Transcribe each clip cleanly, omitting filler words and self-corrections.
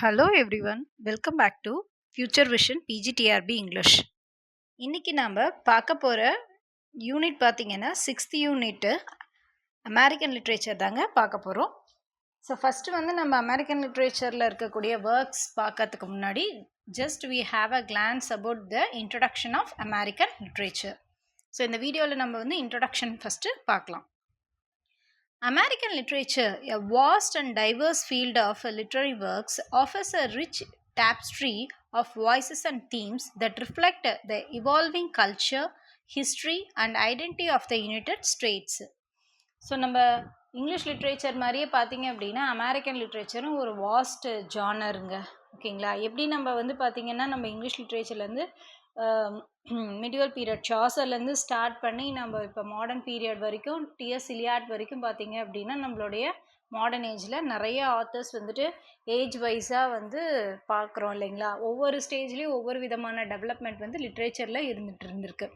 Hello everyone, welcome back to Future Vision PGTRB English. இன்னைக்கு நாம பார்க்க போற யூனிட் பார்த்தீங்கன்னா 6th யூனிட் அமெரிக்கன் லிட்ரேச்சர் தாங்க பார்க்க போகிறோம். ஸோ ஃபஸ்ட்டு வந்து நம்ம அமெரிக்கன் லிட்ரேச்சரில் இருக்கக்கூடிய ஒர்க்ஸ் பார்க்கறதுக்கு முன்னாடி just we have a glance about the introduction of American literature. So இந்த வீடியோவில் நம்ம வந்து இன்ட்ரடக்ஷன் ஃபஸ்ட்டு பார்க்கலாம். American literature, a vast and diverse field of literary works, offers a rich tapestry of voices and themes that reflect the evolving culture, history, and identity of the United States. So நம்ம English literature மாதிரியே பார்த்தீங்க அப்படின்னா American லிட்ரேச்சரும் ஒரு vast ஜானருங்க. ஓகேங்களா? எப்படி நம்ம வந்து பார்த்திங்கன்னா நம்ம இங்கிலீஷ் லிட்ரேச்சர்லேருந்து மிடிவல் பீரியட் சாசர்லேருந்து ஸ்டார்ட் பண்ணி நம்ம இப்போ மாடர்ன் பீரியட் வரைக்கும் டிஎஸ் இலியாட் வரைக்கும் பார்த்தீங்க அப்படின்னா நம்மளுடைய மாடர்ன் ஏஜில் நிறைய ஆத்தர்ஸ் வந்துட்டு ஏஜ் வைஸாக வந்து பார்க்குறோம் இல்லைங்களா? ஒவ்வொரு ஸ்டேஜ்லேயும் ஒவ்வொரு விதமான டெவலப்மெண்ட் வந்து லிட்ரேச்சரில் இருந்துருக்கு.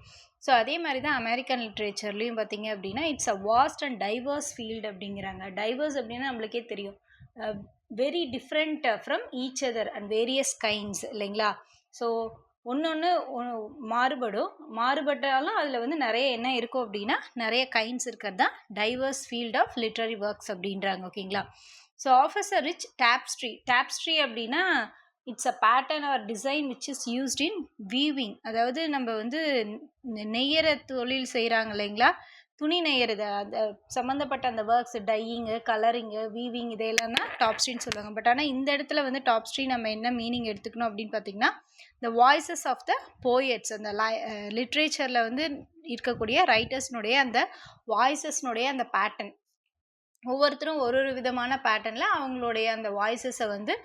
ஸோ அதே மாதிரி தான் அமெரிக்கன் லிட்ரேச்சர்லேயும் பார்த்தீங்க அப்படின்னா it's a vast and diverse field அப்படிங்கிறாங்க. டைவர்ஸ் அப்படின்னா நம்மளுக்கே தெரியும், very different from each other and various kinds இல்லைங்களா? ஸோ ஒன்று மாறுபட்டாலும் அதில் வந்து நிறைய என்ன இருக்கும் அப்படின்னா நிறைய கைண்ட்ஸ் இருக்கிறது தான் diverse field of literary works அப்படின்றாங்க. ஓகேங்களா? So offers a rich tapestry அப்படின்னா it's a pattern or design which is used in weaving. அதாவது நம்ம வந்து நெய்யற தொழில் செய்கிறாங்க இல்லைங்களா? துணி நெய்யறது அந்த சம்மந்தப்பட்ட அந்த ஒர்க்ஸ், டையிங்கு, கலரிங்கு, வீவிங் இதையெல்லாம் தான் டாப்ஸ்ட்ரின்னு சொல்லுவாங்க. பட் ஆனால் இந்த இடத்துல வந்து டாப்ஸ்ட்ரி நம்ம என்ன மீனிங் எடுத்துக்கணும் அப்படின்னு பார்த்தீங்கன்னா the voices of the poets, அந்த லிட்ரேச்சரில் வந்து இருக்கக்கூடிய ரைட்டர்ஸ்னுடைய அந்த வாய்ஸஸ்னுடைய அந்த பேட்டர்ன், ஒவ்வொருத்தரும் ஒரு ஒரு விதமான பேட்டர்னில் அவங்களுடைய அந்த வாய்ஸஸை வந்து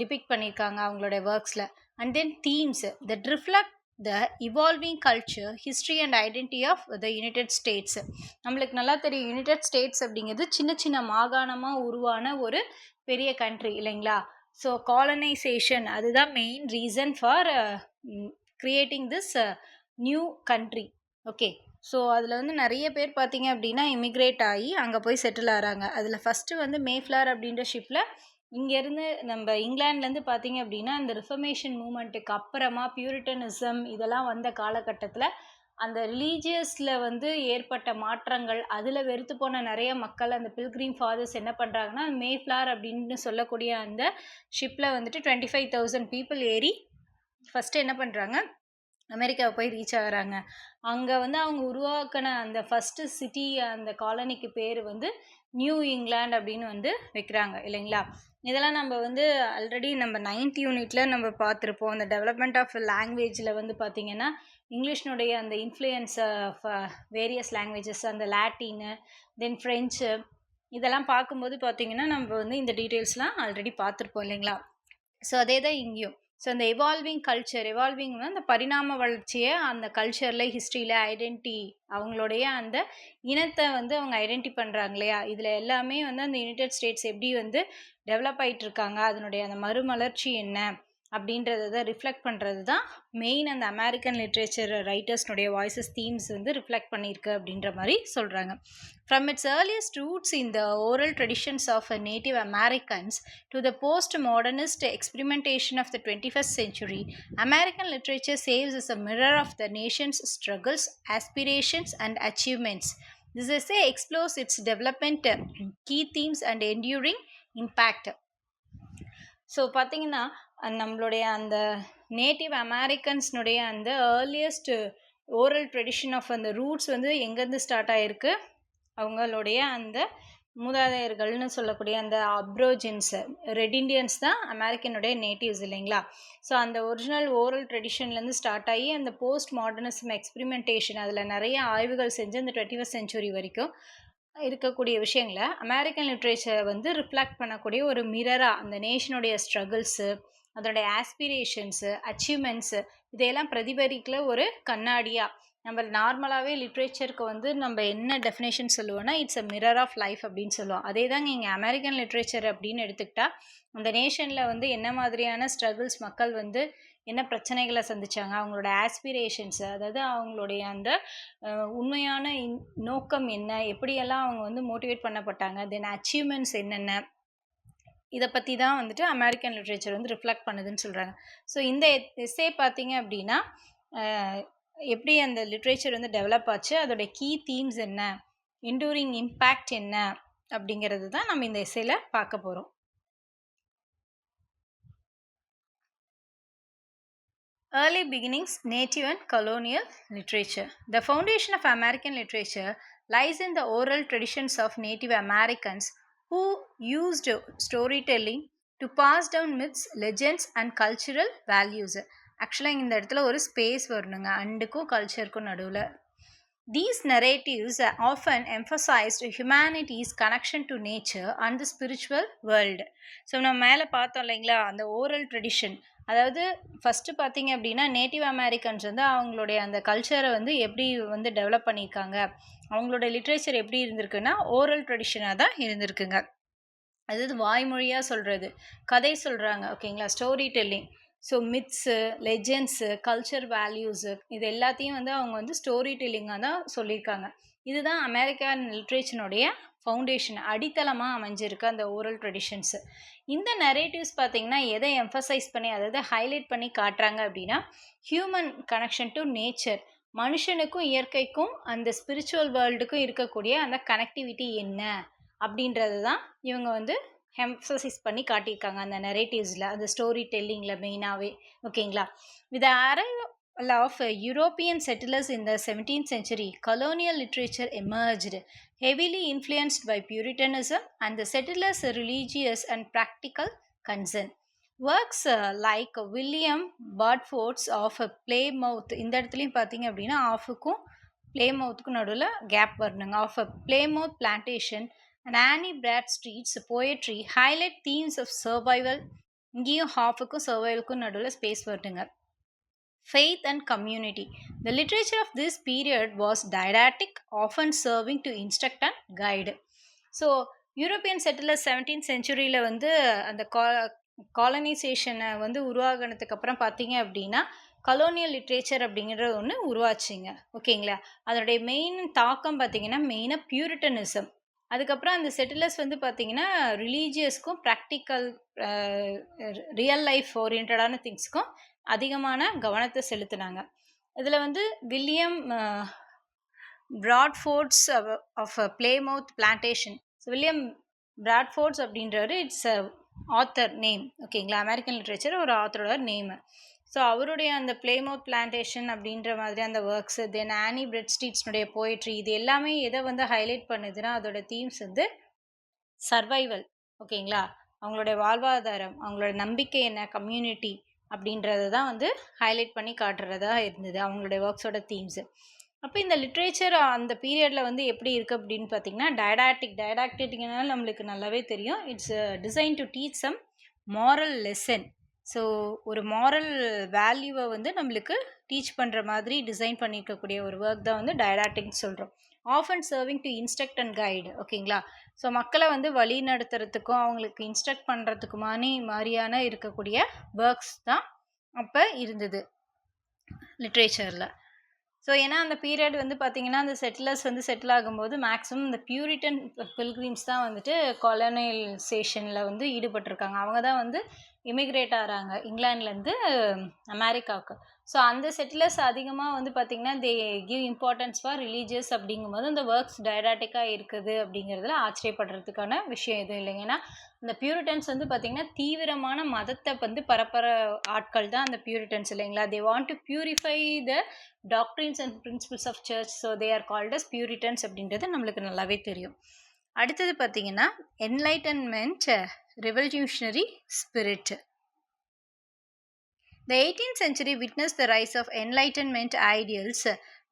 டிபிக்ட் பண்ணியிருக்காங்க அவங்களுடைய ஒர்க்ஸில். And then themes that reflect the evolving culture, history and identity of the United States. நம்மளுக்கு நல்லா தெரியும், யுனைடெட் ஸ்டேட்ஸ் அப்படிங்கிறது சின்ன சின்ன மாகாணமாக உருவான ஒரு பெரிய கண்ட்ரி இல்லைங்களா? ஸோ காலனைசேஷன் அதுதான் main reason for creating this new country. Okay, so அதில் வந்து நிறைய பேர் பார்த்தீங்க அப்படின்னா இமிக்ரேட் ஆகி அங்கே போய் செட்டில் ஆகிறாங்க. அதில் ஃபஸ்ட்டு வந்து மேஃப்ளவர் அப்படின்ற ஷிப்பில் இங்கேருந்து நம்ம இங்கிலாந்துலேருந்து பார்த்தீங்க அப்படின்னா இந்த ரிஃபர்மேஷன் மூமெண்ட்டுக்கு அப்புறமா பியூரிட்டனிசம் இதெல்லாம் வந்த காலகட்டத்தில் அந்த ரிலீஜியஸில் வந்து ஏற்பட்ட மாற்றங்கள், அதில் வெறுத்து போன நிறைய மக்கள், அந்த பில்கிரீம் ஃபாதர்ஸ் என்ன பண்ணுறாங்கன்னா மேஃப்ளவர் அப்படின்னு சொல்லக்கூடிய அந்த ஷிப்பில் வந்துட்டு 25,000 பீப்புள் ஏறி ஃபஸ்ட்டு என்ன பண்ணுறாங்க, அமெரிக்காவை போய் ரீச் ஆகிறாங்க. அங்கே வந்து அவங்க உருவாக்கின அந்த ஃபஸ்ட்டு சிட்டி, அந்த காலனிக்கு பேர் வந்து நியூ இங்கிலாந்து அப்படின்னு வந்து வைக்கிறாங்க இல்லைங்களா? இதெல்லாம் நம்ம வந்து ஆல்ரெடி நம்ம 9th யூனிட்டில் நம்ம பார்த்துருப்போம். அந்த டெவலப்மெண்ட் ஆஃப் லாங்குவேஜில் வந்து பார்த்திங்கன்னா இங்கிலீஷ்னுடைய அந்த இன்ஃப்ளூயன்ஸ் ஆஃப் வேரியஸ் லாங்குவேஜஸ், அந்த லாட்டின்னு, தென் ஃப்ரெஞ்சு, இதெல்லாம் பார்க்கும்போது பார்த்திங்கன்னா நம்ம வந்து இந்த டீட்டெயில்ஸ்லாம் ஆல்ரெடி பார்த்துருப்போம் இல்லைங்களா? ஸோ அதே தான் இங்கேயும். ஸோ அந்த எவால்விங்னா அந்த பரிணாம வளர்ச்சியை அந்த கல்ச்சரில், ஹிஸ்ட்ரியில், ஐடென்டிட்டி, அவங்களுடைய அந்த இனத்தை வந்து அவங்க ஐடென்டி பண்ணுறாங்க இல்லையா? இதில் எல்லாமே வந்து அந்த யுனைடெட் ஸ்டேட்ஸ் எப்படி வந்து டெவலப் ஆகிட்டு இருக்காங்க, அதனுடைய அந்த மறுமலர்ச்சி என்ன அப்படின்றத ரிஃப்ளெக்ட் பண்ணுறது தான் மெயின் அந்த அமெரிக்கன் லிட்ரேச்சர் ரைட்டர்ஸ்னுடைய வாய்ஸஸ், தீம்ஸ் வந்து ரிஃப்ளெக்ட் பண்ணியிருக்கு அப்படின்ற மாதிரி சொல்கிறாங்க. From its earliest roots in the oral traditions of Native Americans to the post-modernist experimentation of the 21st century, American literature serves as a mirror of the nation's struggles, aspirations, and achievements. This essay explores its development, key themes, and enduring impact. So பார்த்தீங்கன்னா நம்மளுடைய அந்த native அமெரிக்கன்ஸ்னுடைய அந்த earliest oral tradition of அந்த roots வந்து எங்கேருந்து start ஆகிருக்கு, அவங்களுடைய அந்த மூதாதையர்கள்னு சொல்லக்கூடிய அந்த அப்ரோஜின்ஸ், ரெட் இண்டியன்ஸ் தான் அமெரிக்கனுடைய நேட்டிவ்ஸ் இல்லைங்களா? ஸோ அந்த ஒரிஜினல் ஓரல் ட்ரெடிஷன்லேருந்து ஸ்டார்ட் ஆகி அந்த போஸ்ட் மாடர்னிசம் எக்ஸ்பிரிமெண்டேஷன், அதில் நிறைய ஆய்வுகள் செஞ்சு அந்த 21st செஞ்சுரி வரைக்கும் இருக்கக்கூடிய விஷயங்களை அமெரிக்கன் லிட்ரேச்சரை வந்து ரிஃப்ளெக்ட் பண்ணக்கூடிய ஒரு மிரராக அந்த நேஷனுடைய ஸ்ட்ரகிள்ஸு, அதனுடைய ஆஸ்பிரேஷன்ஸு, அச்சீவ்மெண்ட்ஸு, இதையெல்லாம் பிரதிபலிக்கிற ஒரு கண்ணாடியாக. நம்ம நார்மலாகவே லிட்ரேச்சருக்கு வந்து நம்ம என்ன டெஃபினேஷன் சொல்லுவோம்னா it's a mirror of life அப்படின்னு சொல்லுவோம். அதே தாங்க இங்கே அமெரிக்கன் லிட்ரேச்சர் அப்படின்னு எடுத்துக்கிட்டால் அந்த நேஷனில் வந்து என்ன மாதிரியான ஸ்ட்ரகிள்ஸ், மக்கள் வந்து என்ன பிரச்சனைகளை சந்திச்சாங்க, அவங்களோட ஆஸ்பிரேஷன்ஸு, அதாவது அவங்களுடைய அந்த உண்மையான நோக்கம் என்ன, எப்படியெல்லாம் அவங்க வந்து மோட்டிவேட் பண்ணப்பட்டாங்க, தென் அச்சீவ்மெண்ட்ஸ் என்னென்ன, இதை பற்றி தான் வந்துட்டு அமெரிக்கன் லிட்ரேச்சர் வந்து ரிஃப்ளெக்ட் பண்ணுதுன்னு சொல்கிறாங்க. ஸோ இந்த எஸ்ஸே பார்த்தீங்க அப்படின்னா எப்படி அந்த லிட்ரேச்சர் வந்து டெவலப் ஆச்சு, அதோட கீ தீம்ஸ் என்ன, என்டூரிங் இம்பேக்ட் என்ன அப்படிங்கிறது தான் நம்ம இந்த எஸ்ஸேல பார்க்க போகிறோம். Early beginnings, native and colonial literature. The foundation of American literature lies in the oral traditions of Native Americans who used storytelling to pass down myths, legends and cultural values. ஆக்சுவலாக இந்த இடத்துல ஒரு ஸ்பேஸ் வரணுங்க, அண்டுக்கும் கல்ச்சருக்கும் நடுவில். These narratives often emphasized humanity's connection to nature and the spiritual world. So நம்ம மேலே பார்த்தோம் இல்லைங்களா, அந்த ஓரல் ட்ரெடிஷன். அதாவது ஃபஸ்ட்டு பார்த்தீங்க அப்படின்னா நேட்டிவ் அமெரிக்கன்ஸ் வந்து அவங்களுடைய அந்த கல்ச்சரை வந்து எப்படி வந்து டெவலப் பண்ணியிருக்காங்க, அவங்களோட லிட்ரேச்சர் எப்படி இருந்திருக்குன்னா ஓரல் ட்ரெடிஷனாக தான் இருந்திருக்குங்க. அதாவது வாய்மொழியாக சொல்கிறது, கதை சொல்கிறாங்க, ஓகேங்களா, story telling. So myths, legends, culture values, இது எல்லாத்தையும் வந்து அவங்க வந்து ஸ்டோரி டெல்லிங்காக தான் சொல்லியிருக்காங்க. இதுதான் அமெரிக்கன் லிட்ரேச்சனுடைய ஃபவுண்டேஷன், அடித்தளமாக அமைஞ்சிருக்கு அந்த ஓரல் ட்ரெடிஷன்ஸு. இந்த நரேட்டிவ்ஸ் பார்த்திங்கன்னா எதை எம்ஃபசைஸ் பண்ணி, அதாவது ஹைலைட் பண்ணி காட்டுறாங்க அப்படின்னா ஹியூமன் கனெக்ஷன் டு நேச்சர், மனுஷனுக்கும் இயற்கைக்கும் அந்த ஸ்பிரிச்சுவல் வேர்ல்டுக்கும் இருக்கக்கூடிய அந்த கனெக்டிவிட்டி என்ன அப்படின்றது தான் இவங்க வந்து எம்ஃபசைஸ் பண்ணி காட்டியிருக்காங்க அந்த நரேட்டிவ்ஸில், அந்த ஸ்டோரி டெல்லிங்கில் மெயினாகவே, ஓகேங்களா. With arrival of European settlers in the 17th century, colonial literature emerged, heavily influenced by Puritanism and the settlers' religious and practical concern. Works like William Bradford's of Plymouth, இந்த இடத்துலையும் பார்த்தீங்க அப்படின்னா ஆஃபுக்கும் பிளேமவுத்துக்கும் நடுவில் கேப் வரணுங்க, of Plymouth Plantation and Annie Bradstreet's poetry highlight themes of survival. இங்கேயும் ஹாஃபுக்கும் சர்வைவலுக்கும் நடுவில் space வருதுங்க. Faith and community. The literature of this period was didactic, often serving to instruct and guide. So European settlers 17th centuryயில் வந்து அந்த காலனைசேஷனை வந்து உருவாகினதுக்கு அப்புறம் பார்த்தீங்க அப்படின்னா colonial literature அப்படிங்கிறது ஒன்று உருவாச்சுங்க, ஓகேங்களா. அதனுடைய மெயின் தாக்கம் பார்த்தீங்கன்னா மெயினாக பியூரிட்டனிசம். அதுக்கப்புறம் அந்த செட்டிலர்ஸ் வந்து பார்த்திங்கன்னா ரிலீஜியஸ்க்கும் ப்ராக்டிக்கல் ரியல் லைஃப் ஓரியன்டான திங்ஸ்க்கும் அதிகமான கவனத்தை செலுத்தினாங்க. இதில் வந்து William Bradford's of Plymouth plantation. So William Bradford's அப்படின்றவர் இட்ஸ் ஆத்தர் நேம், ஓகேங்களா. அமெரிக்கன் லிட்ரேச்சர் ஒரு ஆத்தரோட நேமு. ஸோ அவருடைய அந்த பிளேமவுத் பிளான்டேஷன் அப்படின்ற மாதிரி அந்த ஒர்க்ஸு, தென் ஆனி பிரெட்ஸ்ட்ரீட்ஸ்னுடைய போய்ட்ரி, இது எல்லாமே எதை வந்து ஹைலைட் பண்ணுதுன்னா அதோட தீம்ஸ் வந்து சர்வைவல், ஓகேங்களா. அவங்களுடைய வாழ்வாதாரம், அவங்களோட நம்பிக்கை என்ன, கம்யூனிட்டி அப்படின்றத தான் வந்து ஹைலைட் பண்ணி காட்டுறதா இருந்தது அவங்களுடைய ஒர்க்ஸோட தீம்ஸு. அப்போ இந்த லிட்ரேச்சர் அந்த பீரியடில் வந்து எப்படி இருக்குது அப்படின்னு பார்த்தீங்கன்னா டைடாக்டிக்னால நம்மளுக்கு நல்லாவே தெரியும். It's design to teach some moral lesson. So ஒரு மாரல் வேல்யூவை வந்து நம்மளுக்கு டீச் பண்ணுற மாதிரி டிசைன் பண்ணியிருக்கக்கூடிய ஒரு ஒர்க் தான் வந்து டைடாக்டிக்னு சொல்கிறோம். Often serving to instruct and guide, ஓகேங்களா. ஸோ மக்களை வந்து வழி நடத்துறதுக்கும் அவங்களுக்கு இன்ஸ்ட்ரக்ட் மாதிரியான இருக்கக்கூடிய ஒர்க்ஸ் தான் அப்போ இருந்தது லிட்ரேச்சரில். ஸோ ஏன்னா அந்த பீரியட் வந்து பார்த்திங்கன்னா அந்த செட்டிலர்ஸ் வந்து செட்டில் ஆகும்போது மேக்ஸிமம் இந்த பியூரிட்டன் பில்கிரிம்ஸ் தான் வந்துட்டு காலனைசேஷனில் வந்து ஈடுபட்டிருக்காங்க. அவங்க தான் வந்து இமிக்ரேட் ஆகிறாங்க இங்கிலாந்துலேருந்து அமெரிக்காவுக்கு. ஸோ அந்த செட்டிலர்ஸ் அதிகமாக வந்து பார்த்திங்கன்னா they give importance for religious அப்படிங்கும்போது அந்த ஒர்க்ஸ் டைடாட்டிக்காக இருக்குது அப்படிங்கிறதுல ஆச்சரியப்படுறதுக்கான விஷயம் எதுவும் இல்லைங்க. ஏன்னா இந்த பியூரிட்டன்ஸ் வந்து பார்த்திங்கன்னா தீவிரமான மதத்தை வந்து பரப்புற ஆட்கள் தான் அந்த பியூரிட்டன்ஸ், இல்லைங்களா. They want to purify the doctrines and principles of church. So they are called as Puritans அப்படின்றது நம்மளுக்கு நல்லாவே தெரியும். அடுத்தது பார்த்திங்கன்னா Enlightenment revolutionary spirit. The 18th century witnessed the rise of Enlightenment ideals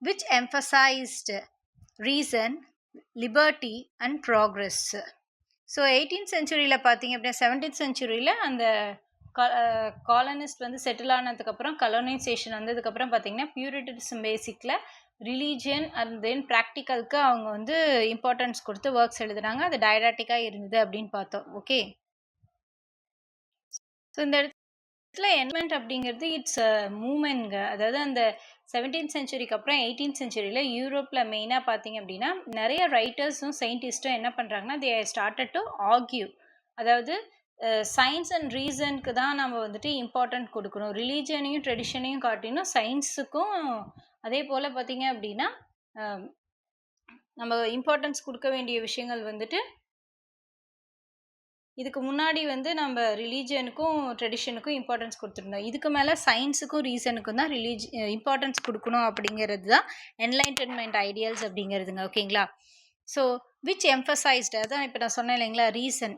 which emphasized reason, liberty and progress. So 18th centuryயில் பார்த்தீங்க அப்படின்னா 17th centuryயில் அந்த colonist வந்து செட்டில் ஆனதுக்கப்புறம் கலோனைசேஷன் வந்ததுக்கப்புறம் பார்த்தீங்கன்னா பியூரிட்டிசம் பேசிக்கில் ரிலீஜியன் அண்ட் தென் ப்ராக்டிக்கலுக்கு அவங்க வந்து இம்பார்ட்டன்ஸ் கொடுத்து ஒர்க்ஸ் எழுதுனாங்க. அது டைடாட்டிக்காக இருந்தது அப்படின்னு பார்த்தோம், ஓகே. ஸோ இந்த இடத்துல என்லைட்மெண்ட் அப்படிங்கிறது இட்ஸ் மூமெண்ட்ங்க. அதாவது அந்த 17th centuryக்கு அப்புறம் 18th centuryயில் யூரோப்பில் மெயினாக பார்த்தீங்க அப்படின்னா நிறைய ரைட்டர்ஸும் சயின்டிஸ்ட்டும் என்ன பண்ணுறாங்கன்னா தே ஸ்டார்டட் டு ஆர்கியூ. அதாவது சயின்ஸ் அண்ட் ரீசனுக்கு தான் நம்ம வந்துட்டு இம்பார்ட்டன்ட் கொடுக்கணும். ரிலீஜனையும் ட்ரெடிஷனையும் காட்டிலும் சயின்ஸுக்கும் அதே போல் பார்த்தீங்க அப்படின்னா நம்ம இம்பார்ட்டன்ஸ் கொடுக்க வேண்டிய விஷயங்கள் வந்துட்டு இதுக்கு முன்னாடி வந்து நம்ம ரிலீஜனுக்கும் ட்ரெடிஷனுக்கும் இம்பார்ட்டன்ஸ் கொடுத்துருந்தோம். இதுக்கு மேலே சயின்ஸுக்கும் ரீசனுக்கும் தான் இம்பார்ட்டன்ஸ் கொடுக்கணும் அப்படிங்கிறது தான் என்லைட்டன்மெண்ட் ஐடியல்ஸ் அப்படிங்கிறதுங்க. ஓகேங்களா? ஸோ விச் எம்ஃபசைஸ்டு, அதான் இப்போ நான் சொன்னேன் இல்லைங்களா, ரீசன்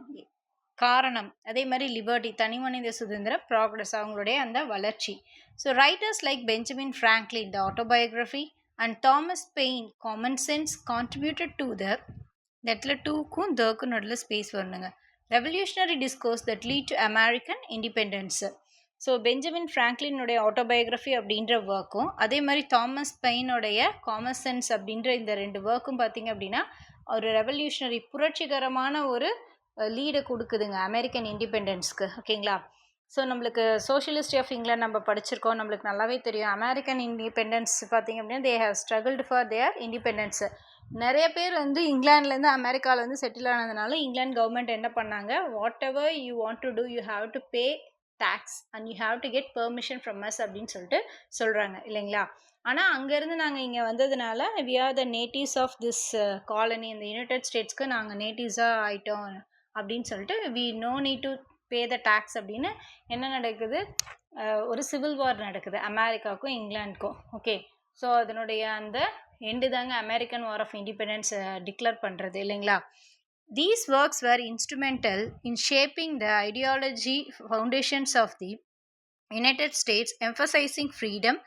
காரணம், அதே மாதிரி லிபர்ட்டி தனிமனித சுதந்திரம், ப்ராக்ரஸ் அவங்களுடைய அந்த வளர்ச்சி. So writers like Benjamin Franklin the autobiography and Thomas Paine common sense contributed to the இடத்துல டூக்கும் தக்கும் நடுவில் ஸ்பேஸ் வரணுங்க. Revolutionary discourse that lead to American independence. So Benjamin ஃப்ராங்க்லினுடைய ஆட்டோபயோகிராஃபி அப்படின்ற ஒர்க்கும் அதே மாதிரி தாமஸ் பெயினுடைய காமன் சென்ஸ் அப்படின்ற இந்த 2 ஒர்க்கும் பார்த்திங்க அப்படின்னா ஒரு ரெவல்யூஷனரி புரட்சிகரமான ஒரு லீடை கொடுக்குதுங்க அமெரிக்கன் இண்டிபெண்டன்ஸ்க்கு. ஓகேங்களா? ஸோ நம்மளுக்கு சோஷியலிஸ்ட் ஆஃப் இங்கிலாந்து நம்ம படிச்சிருக்கோம், நம்மளுக்கு நல்லாவே தெரியும். அமெரிக்கன் இண்டிபெண்டன்ஸ் பார்த்திங்க அப்படின்னா they have struggled for their independence. நிறைய பேர் வந்து இங்கிலாந்துலேருந்து அமெரிக்காவில் வந்து செட்டில் ஆனதுனால இங்கிலாந்து கவர்மெண்ட் என்ன பண்ணாங்க, whatever you want to do you have to pay tax and you have to get permission from us அப்படின்னு சொல்லிட்டு சொல்கிறாங்க இல்லைங்களா? ஆனால் அங்கேருந்து நாங்கள் இங்கே வந்ததுனால we are the natives of this colony, இந்த யுனைடெட் ஸ்டேட்ஸ்க்கு நாங்கள் நேட்டிவ்ஸாக ஆயிட்டோம் அப்படின்னு சொல்லிட்டு we no need to pay the tax அப்படின்னு என்ன நடக்குது, ஒரு சிவில் வார் நடக்குது அமெரிக்காவுக்கும் இங்கிலாந்துக்கும். ஓகே, ஸோ அதனுடைய அந்த எண்டு தாங்க American war of independence declare பண்ணுறது இல்லைங்களா? These works were instrumental in shaping the ideology foundations of the United States, emphasizing freedom,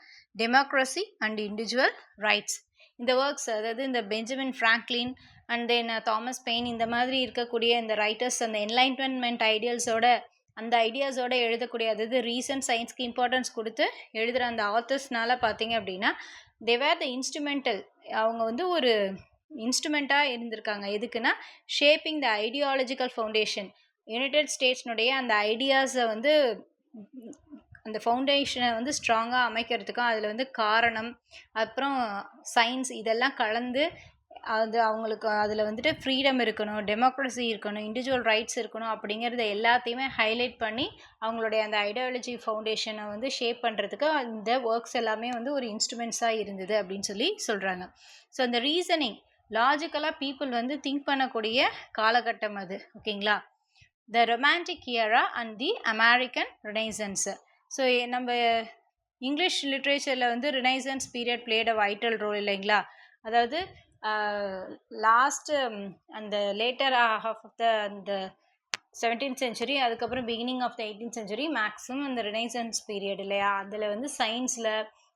democracy and individual rights. இந்த ஒர்க்ஸ், அதாவது இந்த Benjamin Franklin and then Thomas pain, இந்த மாதிரி இருக்கக்கூடிய இந்த writers அந்த என்லைட்டன்மெண்ட் ஐடியாஸோட எழுதக்கூடிய, அதாவது ரீசன்ட் சயின்ஸ்க்கு இம்பார்ட்டன்ஸ் கொடுத்து எழுதுகிற அந்த ஆத்தர்ஸ்னால பார்த்தீங்க அப்படின்னா தே வேர் த இன்ஸ்ட்ருமெண்டல், அவங்க வந்து ஒரு இன்ஸ்ட்ருமெண்ட்டாக இருந்திருக்காங்க. எதுக்குன்னா ஷேப்பிங் த ஐடியாலஜிக்கல் ஃபவுண்டேஷன், யுனைடெட் ஸ்டேட்ஸ்னுடைய அந்த ஐடியாஸை வந்து அந்த ஃபவுண்டேஷனை வந்து ஸ்ட்ராங்காக அமைக்கிறதுக்கும் அதில் வந்து காரணம் அப்புறம் சயின்ஸ் இதெல்லாம் கலந்து அது அவங்களுக்கு அதில் வந்துட்டு ஃப்ரீடம் இருக்கணும், டெமோக்ரஸி இருக்கணும், இண்டிவிஜுவல் ரைட்ஸ் இருக்கணும் அப்படிங்கிறத எல்லாத்தையுமே ஹைலைட் பண்ணி அவங்களுடைய அந்த ஐடியாலஜி ஃபவுண்டேஷனை வந்து ஷேப் பண்ணுறதுக்கு இந்த ஒர்க்ஸ் எல்லாமே வந்து ஒரு இன்ஸ்ட்ருமெண்ட்ஸாக இருந்தது அப்படின்னு சொல்லி சொல்கிறாங்க. ஸோ அந்த ரீசனிங் லாஜிக்கலாக பீப்புள் வந்து திங்க் பண்ணக்கூடிய காலகட்டம் அது. ஓகேங்களா? The romantic era and the American Renaissance. So நம்ம இங்கிலீஷ் லிட்ரேச்சரில் வந்து Renaissance period played a vital role இல்லைங்களா? அதாவது லாஸ்ட்டு அந்த லேட்டர் ஆஃப் த அந்த 17th century, அதுக்கப்புறம் beginning of the 18th century, maximum இந்த ரினைசன்ஸ் பீரியட் இல்லையா, அதில் வந்து சயின்ஸில்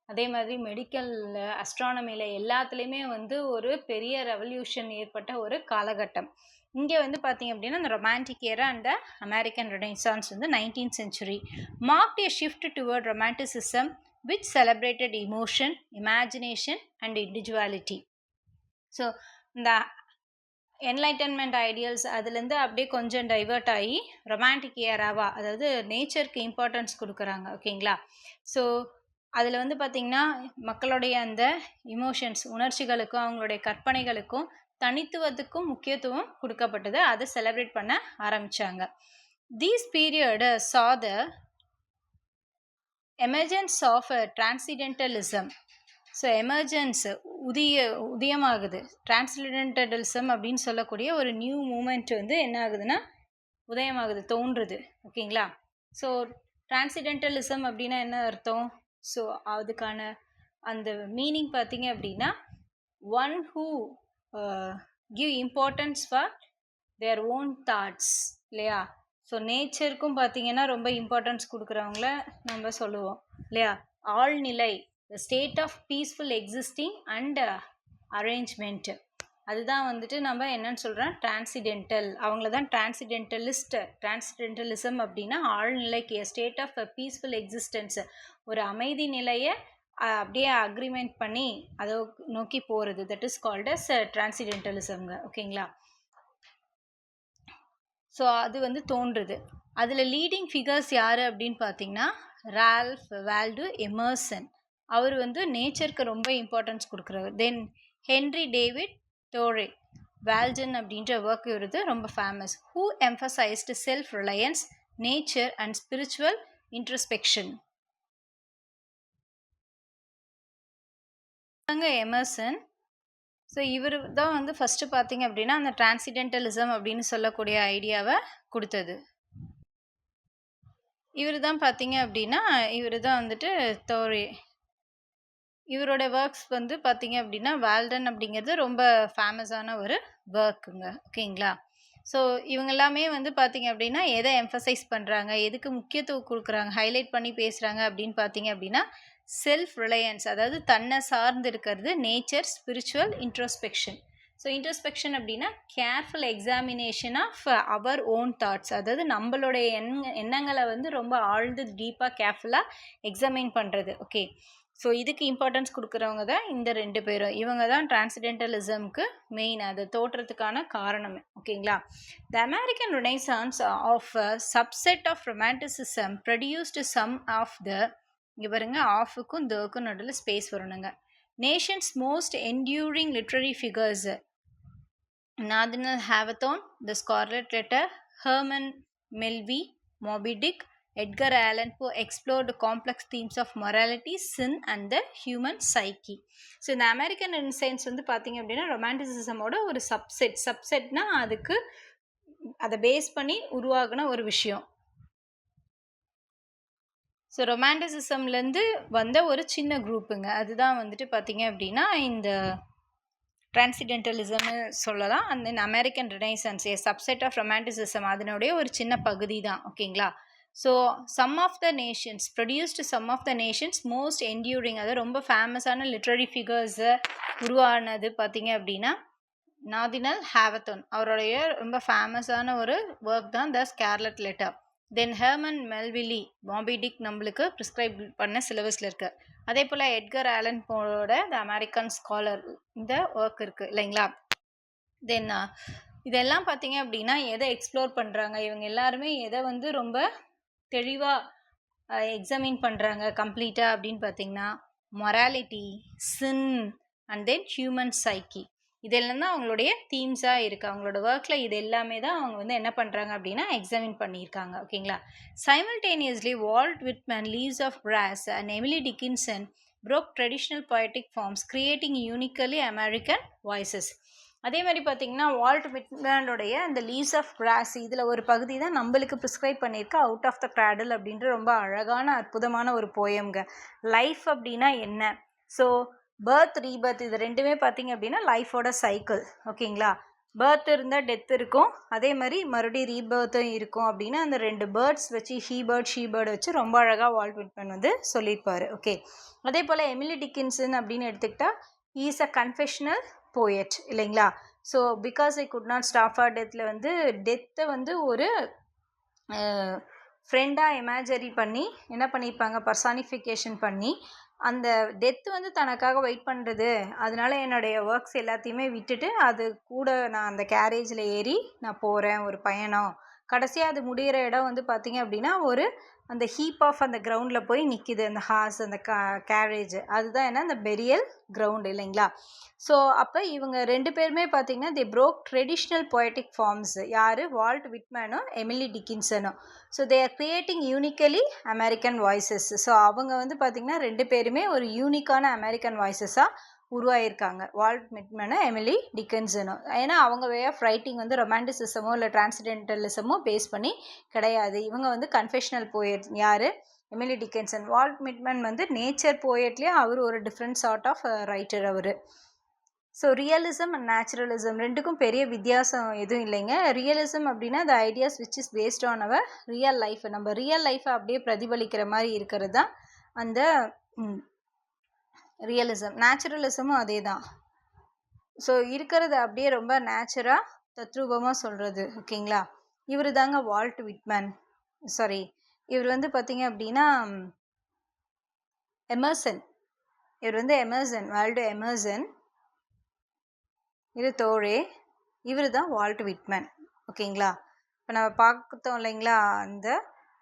அதே மாதிரி மெடிக்கலில் அஸ்ட்ரானமியில் எல்லாத்துலேயுமே வந்து ஒரு பெரிய ரெவல்யூஷன் ஏற்பட்ட ஒரு காலகட்டம். இங்கே வந்து பார்த்தீங்க அப்படின்னா இந்த romantic era and American Renaissance வந்து 19th century marked a shift toward romanticism which celebrated emotion, imagination and individuality. So இந்த என்லைட்டன்மெண்ட் ஐடியல்ஸ் அதுலேருந்து அப்படியே கொஞ்சம் டைவர்ட் ஆகி ரொமான்டிக் ஏராவா, அதாவது நேச்சருக்கு இம்பார்ட்டன்ஸ் கொடுக்குறாங்க. ஓகேங்களா? ஸோ அதில் வந்து பார்த்திங்கன்னா மக்களுடைய அந்த இமோஷன்ஸ், உணர்ச்சிகளுக்கும் அவங்களுடைய கற்பனைகளுக்கும் தனித்துவத்துக்கும் முக்கியத்துவம் கொடுக்கப்பட்டது, அதை செலிப்ரேட் பண்ண ஆரம்பித்தாங்க. These period saw the emergence of transcendentalism. So emergence உதயமாகுது, டிரான்ஸ்லெண்டலிசம் அப்படின்னு சொல்லக்கூடிய ஒரு நியூ மூமெண்ட் வந்து என்ன ஆகுதுன்னா உதயமாகுது, தோன்றுது. ஓகேங்களா? ஸோ டிரான்சிடென்டலிசம் அப்படின்னா என்ன அர்த்தம்? ஸோ அதுக்கான அந்த மீனிங் பார்த்தீங்க அப்படின்னா one who give importance for their own thoughts இல்லையா? ஸோ நேச்சருக்கும் பார்த்தீங்கன்னா ரொம்ப இம்பார்ட்டன்ஸ் கொடுக்குறவங்கள நம்ம சொல்லுவோம் இல்லையா? ஆழ்நிலை, the state of peaceful existing and arrangement, அதுதான் வந்துட்டு நம்ம என்னன்னு சொல்கிறோம், டிரான்சிடென்டல். அவங்கள தான் டிரான்சிடென்டலிசம் அப்படின்னா ஆழ்நிலைக்கு, ஸ்டேட் ஆஃப் பீஸ்ஃபுல் எக்ஸிஸ்டன்ஸ், ஒரு அமைதி நிலையை அப்படியே அக்ரிமெண்ட் பண்ணி அதை நோக்கி போகிறது, தட் இஸ் கால்ட் அஸ் டிரான்சிடென்டலிசம்ங்க. ஓகேங்களா? ஸோ அது வந்து தோன்றுது. அதில் லீடிங் ஃபிகர்ஸ் யார் அப்படின்னு பார்த்தீங்கன்னா ரால்ஃப் வால்டோ எமர்சன், அவர் வந்து நேச்சருக்கு ரொம்ப இம்பார்ட்டன்ஸ் கொடுக்குறவர். Then Henry David Thoreau, Walden அப்படின்ற ஒர்க் இவருது ரொம்ப famous. Who emphasized self reliance, nature and spiritual introspection? Emerson. So இவர் தான் வந்து ஃபஸ்ட்டு பார்த்தீங்க அப்படின்னா அந்த டிரான்சிடென்டலிசம் அப்படின்னு சொல்லக்கூடிய ஐடியாவை கொடுத்தது. இவர் தான் பார்த்தீங்க அப்படின்னா இவர் தான் வந்துட்டு தோரி. இவரோட ஒர்க்ஸ் வந்து பார்த்தீங்க அப்படின்னா வால்டன் அப்படிங்கிறது ரொம்ப ஃபேமஸான ஒரு ஒர்க்குங்க. ஓகேங்களா? ஸோ இவங்க எல்லாமே வந்து பார்த்தீங்க அப்படின்னா எதை எம்ஃபசைஸ் பண்ணுறாங்க, எதுக்கு முக்கியத்துவம் கொடுக்குறாங்க, ஹைலைட் பண்ணி பேசுகிறாங்க அப்படின்னு பார்த்தீங்க அப்படின்னா செல்ஃப் ரிலையன்ஸ், அதாவது தன்னை சார்ந்து இருக்கிறது, nature, spiritual introspection. So introspection அப்படின்னா careful examination of our own thoughts, அதாவது நம்மளுடைய எண்ணங்களை வந்து ரொம்ப ஆழ்ந்து டீப்பாக கேர்ஃபுல்லாக எக்ஸாமின் பண்ணுறது. ஓகே, ஸோ இதுக்கு இம்பார்ட்டன்ஸ் கொடுக்குறவங்க தான் இந்த 2 பேரும். இவங்க தான் டிரான்சிடென்டலிசம்க்கு மெயின், அது தோற்றத்துக்கான காரணமே. ஓகேங்களா? The American renaissance of subset of romanticism produced some of the, இங்கே பாருங்க ஆஃபுக்கும் தக்கும் நடுவில் ஸ்பேஸ் வரணுங்க, nation's most enduring literary figures. Nathaniel Hawthorne, the Scarlet Letter, Herman Melville, Moby Dick, Edgar Allan Poe explored complex themes of morality, sin and the human psyche. So இந்த American ரெனசன்ஸ் வந்து பார்த்தீங்க அப்படின்னா ரொமான்டிசிசமோட ஒரு சப்செட்னா அதுக்கு அதை பேஸ் பண்ணி உருவாகின ஒரு விஷயம். ஸோ ரொமான்டிசிசம்லேருந்து வந்த ஒரு சின்ன குரூப்புங்க, அதுதான் வந்துட்டு பார்த்தீங்க அப்படின்னா இந்த டிரான்சிடென்டலிசம்னு சொல்லலாம். அந்த American Renaissance a subset of romanticism அதனுடைய ஒரு சின்ன பகுதி தான். ஓகேங்களா? So some of the nations produced some of the nations most enduring, அதாவது ரொம்ப ஃபேமஸான லிட்ரரி ஃபிகர்ஸை உருவானது பார்த்தீங்க அப்படின்னா நாதினல் ஹாவத்தோன், அவருடைய ரொம்ப ஃபேமஸான ஒரு ஒர்க் தான் த ஸ்கார்லெட் லெட்டர். தென் ஹெர்மன் மெல்வில்லி, மாபி டிக் நம்மளுக்கு ப்ரிஸ்கிரைப் பண்ண சிலபஸில் இருக்குது. அதே போல் எட்கர் ஆலன் போட த அமெரிக்கன் ஸ்காலர், இந்த ஒர்க் இருக்குது இல்லைங்களா? தென் இதெல்லாம் பார்த்தீங்க அப்படின்னா எதை எக்ஸ்ப்ளோர் பண்ணுறாங்க, இவங்க எல்லாருமே எதை வந்து ரொம்ப தெளிவாக எக்ஸாமின் பண்ணுறாங்க கம்ப்ளீட்டாக அப்படின்னு பார்த்தீங்கன்னா morality, sin and then human psyche, இதெல்லாம் தான் அவங்களுடைய தீம்ஸாக இருக்குது. அவங்களோட ஒர்க்கில் இது எல்லாமே தான் அவங்க வந்து என்ன பண்ணுறாங்க அப்படின்னா எக்ஸாமின் பண்ணியிருக்காங்க. ஓகேங்களா? Simultaneously Walt Whitman, Leaves of Grass and Emily Dickinson broke traditional poetic forms, creating uniquely American voices. அதே மாதிரி பார்த்தீங்கன்னா வால்ட் விட்மனுடைய இந்த லீவ்ஸ் ஆஃப் கிராஸ் இதில் ஒரு பகுதி தான் நம்மளுக்கு ப்ரிஸ்கிரைப் பண்ணியிருக்க அவுட் ஆஃப் த கிராடில் அப்படின்ற ரொம்ப அழகான அற்புதமான ஒரு போயம்ங்க. லைஃப் அப்படின்னா என்ன, ஸோ பர்த் ரீபர்த் இது ரெண்டுமே பார்த்தீங்க அப்படின்னா லைஃபோட சைக்கிள். ஓகேங்களா? பர்த் இருந்தால் டெத் இருக்கும், அதே மாதிரி மறுபடியும் ரீபர்த்தும் இருக்கும் அப்படின்னு அந்த 2 பேர்ட்ஸ் வச்சு ஷீ பேர்ட் வச்சு ரொம்ப அழகாக வால்ட் விட்மன் வந்து சொல்லியிருப்பார். ஓகே, அதே போல் எமிலி டிக்கின்சன் அப்படின்னு எடுத்துக்கிட்டால் ஈஸ் அ கன்ஃபெஷனல் போயட் இல்லைங்களா? So because I could not stop for டெத்தில் வந்து டெத்தை வந்து ஒரு ஃப்ரெண்டாக இமேஜரி பண்ணி என்ன பண்ணியிருப்பாங்க, பர்சானிஃபிகேஷன் பண்ணி அந்த டெத்து வந்து தனக்காக வெயிட் பண்ணுறது, அதனால என்னுடைய ஒர்க்ஸ் எல்லாத்தையுமே விட்டுட்டு அது கூட நான் அந்த கேரேஜில் ஏறி நான் போகிறேன் ஒரு பயணம், கடைசியாக அது முடிகிற இடம் வந்து பார்த்திங்க அப்படின்னா ஒரு அந்த ஹீப் ஆஃப் அந்த கிரவுண்டில் போய் நிற்கிது அந்த ஹார்ஸ் அந்த கேரேஜ், அதுதான் என்ன அந்த பெரியல் கிரவுண்டு இல்லைங்களா? ஸோ அப்போ இவங்க 2 பேருமே பார்த்திங்கன்னா the broke traditional poetic forms. யார்? வால்ட் விட்மனும் எமிலி டிக்கின்சனும். So they are creating uniquely American voices. So அவங்க வந்து பார்த்திங்கன்னா 2 பேருமே ஒரு யூனிக்கான அமெரிக்கன் வாய்ஸஸாக உருவாயிருக்காங்க, வால்ட் விட்மனும் எமிலி டிக்கின்சனும். ஏன்னா அவங்க வே ஆஃப் ரைட்டிங் வந்து ரொமான்டிசிசமோ இல்லை டிரான்சிடென்டலிசமோ பேஸ் பண்ணி கிடையாது. இவங்க வந்து கன்ஃபெஷனல் போயட். யார்? Emily Dickinson. வால்ட் விட்மன் வந்து நேச்சர் போயட்லேயே அவர் ஒரு டிஃப்ரெண்ட் சார்ட் ஆஃப் ரைட்டர் அவர். ஸோ ரியலிசம் அண்ட் நேச்சுரலிசம் ரெண்டுக்கும் பெரிய வித்தியாசம் எதுவும் இல்லைங்க. ரியலிசம் அப்படின்னா the ideas which is based on our real life, நம்ம ரியல் லைஃப்பை அப்படியே பிரதிபலிக்கிற மாதிரி இருக்கிறது தான் அந்த ரியலிசம். நேச்சுரலிசமும் அதே தான். ஸோ இருக்கிறது அப்படியே ரொம்ப நேச்சுராக தத்ரூபமாக சொல்கிறது. ஓகேங்களா? இவர் தாங்க வால்ட் விட்மன். சாரி, இவர் வந்து பார்த்தீங்க அப்படின்னா எமர்சன். இவர் வந்து எமர்சன், வால்டோ எமர்சன். இது தோழே, இவர் தான் வால்ட் விட்மன். ஓகேங்களா? இப்போ நம்ம பார்த்தோம் இல்லைங்களா அந்த